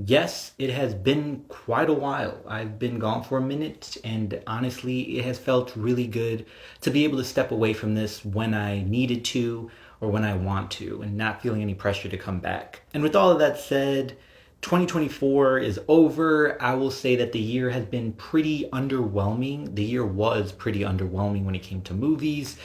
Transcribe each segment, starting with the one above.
Yes, it has been quite a while. I've been gone for a minute, and honestly, it has felt really good to be able to step away from this when I needed to or when I want to, and not feeling any pressure to come back. And with all of that said, 2024 is over. I will say that the year has been pretty underwhelming. The year was pretty underwhelming when it came to movies,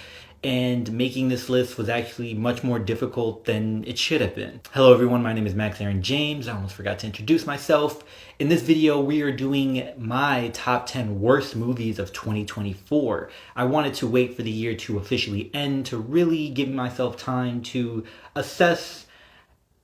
and making this list was actually much more difficult than it should have been. Hello everyone, my name is Max Aaron James. I almost forgot to introduce myself. In this video, we are doing my top 10 worst movies of 2024. I wanted to wait for the year to officially end to really give myself time to assess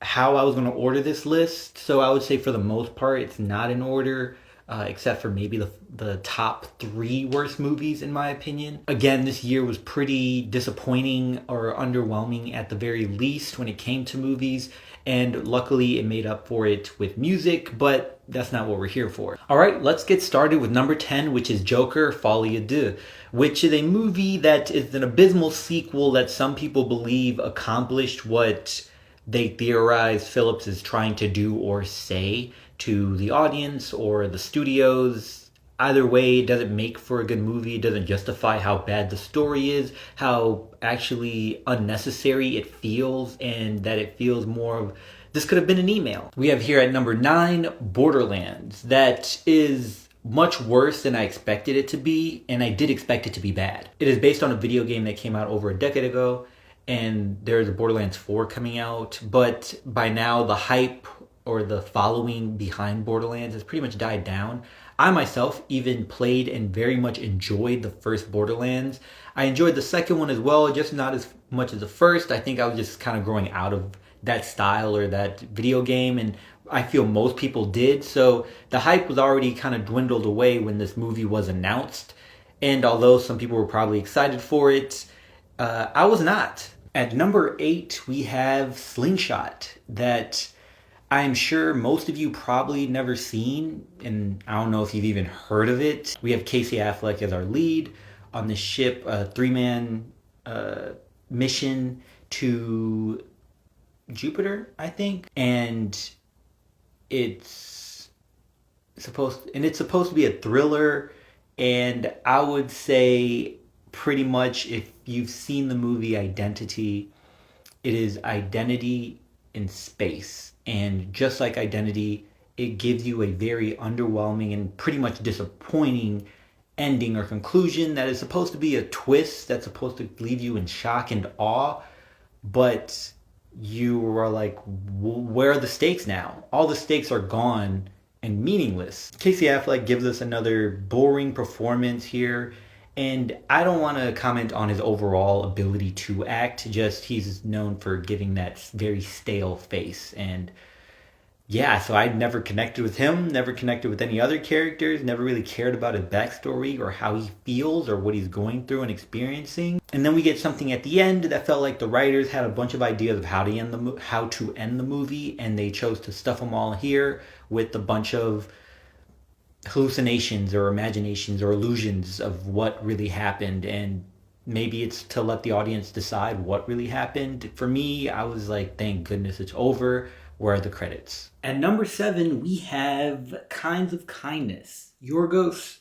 how I was going to order this list. So I would say for the most part, it's not in order. Except for maybe the top 3 worst movies in my opinion. Again, this year was pretty disappointing or underwhelming at the very least when it came to movies, and luckily it made up for it with music, but that's not what we're here for. Alright, let's get started with number 10, which is Joker Folie à Deux, which is a movie that is an abysmal sequel that some people believe accomplished what they theorize Phillips is trying to do or say to the audience or the studios. Either way, it doesn't make for a good movie. It doesn't justify how bad the story is, how actually unnecessary it feels, and that it feels more of this could have been an email. We have here at number 9, Borderlands. That is much worse than I expected it to be, and I did expect it to be bad. It is based on a video game that came out over a decade ago, and there's a Borderlands 4 coming out, but by now the hype or the following behind Borderlands has pretty much died down. I myself even played and very much enjoyed the first Borderlands. I enjoyed the second one as well, just not as much as the first. I think I was just kind of growing out of that style or that video game, and I feel most people did. So the hype was already kind of dwindled away when this movie was announced. And although some people were probably excited for it, I was not. At number 8, we have Slingshot, that I'm sure most of you probably never seen, and I don't know if you've even heard of it. We have Casey Affleck as our lead on this ship, a 3-man mission to Jupiter, I think, and it's supposed to be a thriller. And I would say pretty much if you've seen the movie Identity, it is identity in space. And just like Identity, it gives you a very underwhelming and pretty much disappointing ending or conclusion that is supposed to be a twist that's supposed to leave you in shock and awe. But you are like, where are the stakes now? All the stakes are gone and meaningless. Casey Affleck gives us another boring performance here. And I don't want to comment on his overall ability to act, just he's known for giving that very stale face. And yeah, so I never connected with him, never connected with any other characters, never really cared about his backstory or how he feels or what he's going through and experiencing. And then we get something at the end that felt like the writers had a bunch of ideas of how to end the movie, and they chose to stuff them all here with a bunch of hallucinations or imaginations or illusions of what really happened. And maybe it's to let the audience decide what really happened. For me, I was like, thank goodness it's over. Where are the credits? At number 7, we have Kinds of Kindness. Yorgos,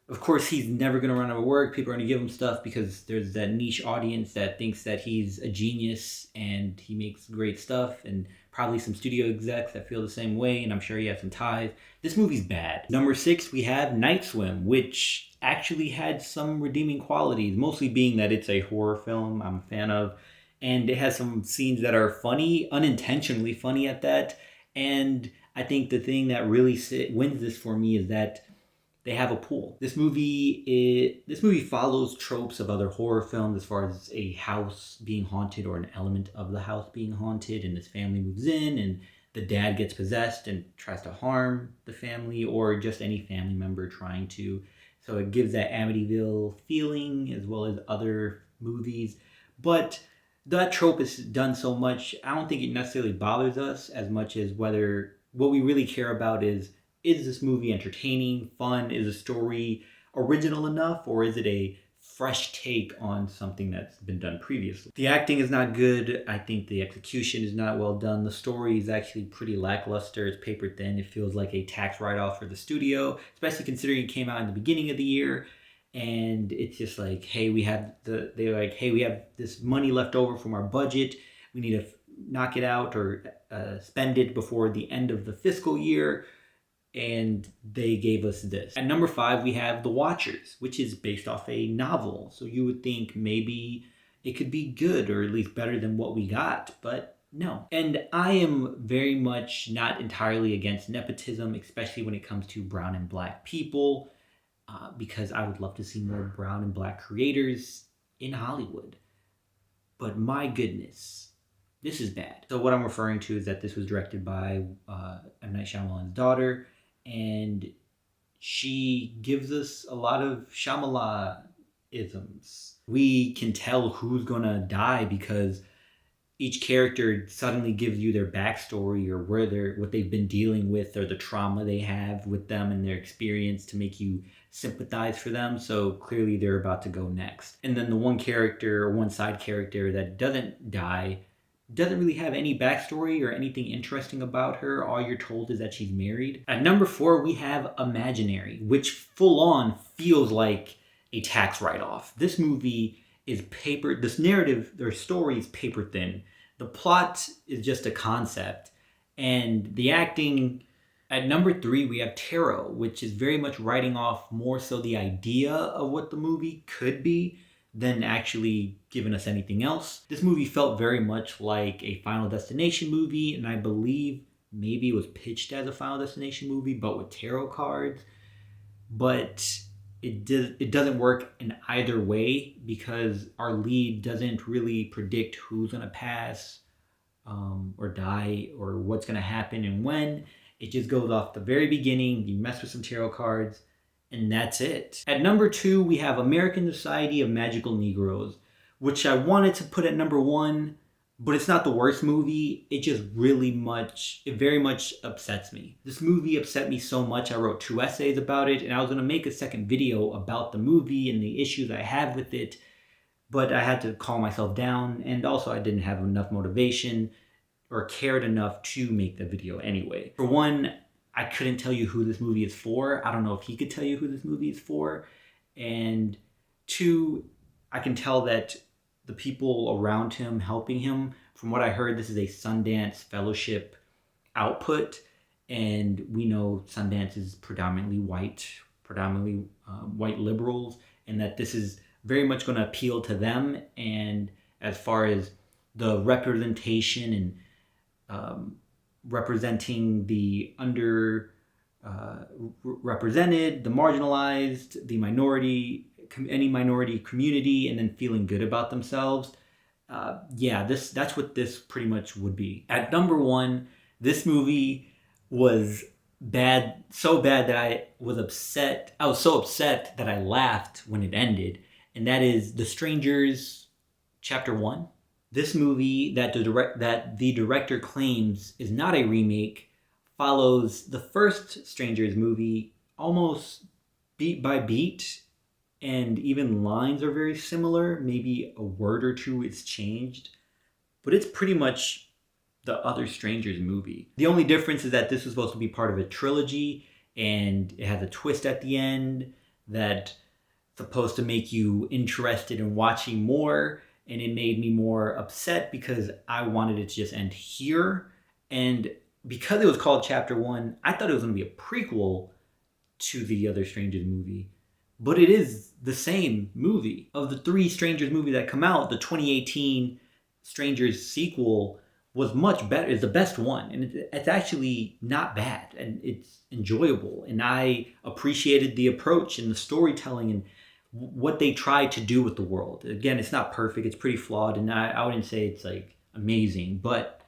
of course, he's never going to run out of work. People are going to give him stuff because there's that niche audience that thinks that he's a genius and he makes great stuff, and probably some studio execs that feel the same way, and I'm sure he has some ties. This movie's bad. Number 6, we have Night Swim, which actually had some redeeming qualities, mostly being that it's a horror film I'm a fan of, and it has some scenes that are funny, unintentionally funny at that. And I think the thing that really wins this for me is that they have a pool. This movie follows tropes of other horror films as far as a house being haunted or an element of the house being haunted, and this family moves in and the dad gets possessed and tries to harm the family or just any family member trying to. So it gives that Amityville feeling as well as other movies. But that trope is done so much, I don't think it necessarily bothers us as much as whether what we really care about is this movie entertaining, fun? Is the story original enough? Or is it a fresh take on something that's been done previously. The acting is not good. I think the execution is not well done. The story is actually pretty lackluster. It's paper thin. It feels like a tax write-off for the studio, especially considering it came out in the beginning of the year. And it's just like, hey, we have this money left over from our budget. We need to knock it out or spend it before the end of the fiscal year. And they gave us this. At number 5, we have The Watchers, which is based off a novel. So you would think maybe it could be good or at least better than what we got, but no. And I am very much not entirely against nepotism, especially when it comes to brown and black people, because I would love to see more brown and black creators in Hollywood. But my goodness, this is bad. So what I'm referring to is that this was directed by M. Night Shyamalan's daughter, and she gives us a lot of Shyamalan-isms. We can tell who's gonna die because each character suddenly gives you their backstory or what they've been dealing with or the trauma they have with them and their experience to make you sympathize for them. So clearly they're about to go next. And then the one side character that doesn't die doesn't really have any backstory or anything interesting about her. All you're told is that she's married. At number 4, we have Imaginary, which full on feels like a tax write-off. This movie is this narrative, their story is paper thin. The plot is just a concept. And the acting, at number 3, we have Tarot, which is very much writing off more so the idea of what the movie could be than actually giving us anything else. This movie felt very much like a Final Destination movie, and I believe maybe it was pitched as a Final Destination movie, but with tarot cards. But it doesn't work in either way because our lead doesn't really predict who's gonna pass or die or what's gonna happen and when. It just goes off the very beginning. You mess with some tarot cards, and that's it. At number 2, we have American Society of Magical Negroes, which I wanted to put at number 1, but it's not the worst movie. It just very much upsets me. This movie upset me so much, I wrote 2 essays about it, and I was gonna make a second video about the movie and the issues I have with it, but I had to calm myself down, and also I didn't have enough motivation or cared enough to make the video anyway. For one, I couldn't tell you who this movie is for. I don't know if he could tell you who this movie is for. And 2, I can tell that the people around him helping him, from what I heard, this is a Sundance Fellowship output. And we know Sundance is predominantly white liberals, and that this is very much going to appeal to them. And as far as the representation and representing the represented, the marginalized, the any minority community, and then feeling good about themselves. That's what this pretty much would be. At number 1, this movie was bad, so bad that I was upset. I was so upset that I laughed when it ended, and that is The Strangers, Chapter 1. This movie that the director claims is not a remake follows the first Strangers movie almost beat by beat, and even lines are very similar. Maybe a word or two is changed, but it's pretty much the other Strangers movie. The only difference is that this is supposed to be part of a trilogy, and it has a twist at the end that's supposed to make you interested in watching more. And it made me more upset because I wanted it to just end here. And because it was called Chapter 1, I thought it was going to be a prequel to the other Strangers movie. But it is the same movie. Of the 3 Strangers movies that come out, the 2018 Strangers sequel was much better. It's the best one. And it's actually not bad. And it's enjoyable. And I appreciated the approach and the storytelling and what they tried to do with the world. Again, it's not perfect. It's pretty flawed. And I wouldn't say it's like amazing. But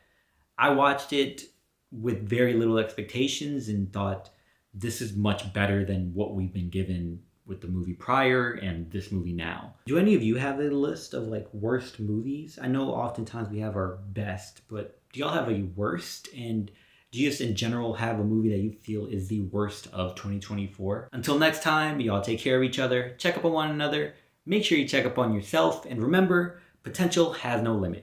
I watched it with very little expectations and thought this is much better than what we've been given with the movie prior and this movie now. Do any of you have a list of like worst movies? I know oftentimes we have our best, but do y'all have a worst? And do you just in general have a movie that you feel is the worst of 2024? Until next time, y'all take care of each other, check up on one another, Make sure you check up on yourself, and remember, potential has no limit.